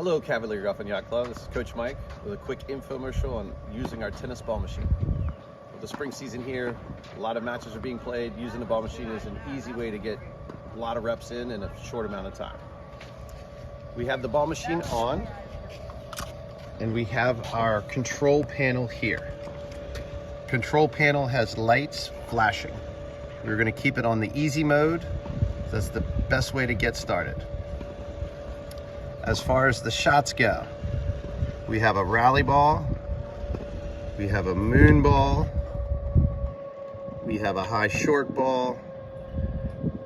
Hello, Cavalier Golf and Yacht Club. This is Coach Mike with a quick infomercial on using our tennis ball machine. With the spring season here, a lot of matches are being played. Using the ball machine is an easy way to get a lot of reps in a short amount of time. We have the ball machine on, and we have our control panel here. Control panel has lights flashing. We're going to keep it on the easy mode. That's the best way to get started. As far as the shots go, we have a rally ball, we have a moon ball, we have a high short ball,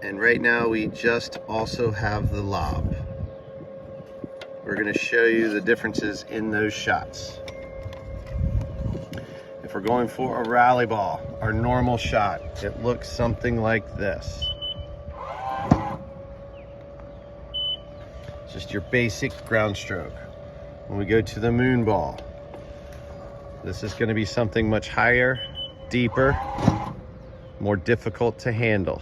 and right now we just also have the lob. We're going to show you the differences in those shots. If we're going for a rally ball, our normal shot, it looks something like this. Just your basic ground stroke. When we go to the moon ball, this is going to be something much higher, deeper, more difficult to handle.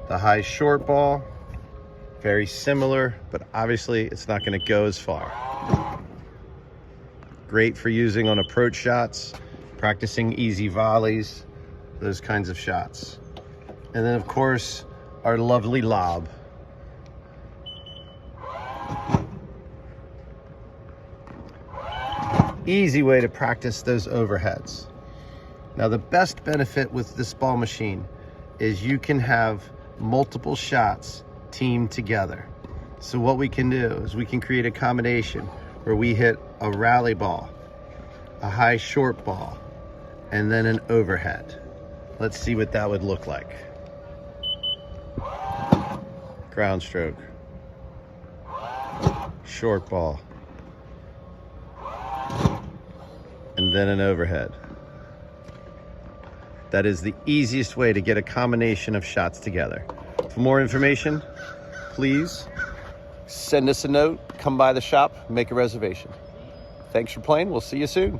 The high short ball, very similar, but obviously it's not going to go as far. Great for using on approach shots, practicing easy volleys, those kinds of shots. And then of course, our lovely lob. Easy way to practice those overheads. Now the best benefit with this ball machine is you can have multiple shots teamed together. So what we can do is we can create a combination where we hit a rally ball, a high short ball, and then an overhead. Let's see what that would look like. Ground stroke, short ball, and then an overhead. That is the easiest way to get a combination of shots together. For more information, please send us a note, come by the shop, make a reservation. Thanks for playing. We'll see you soon.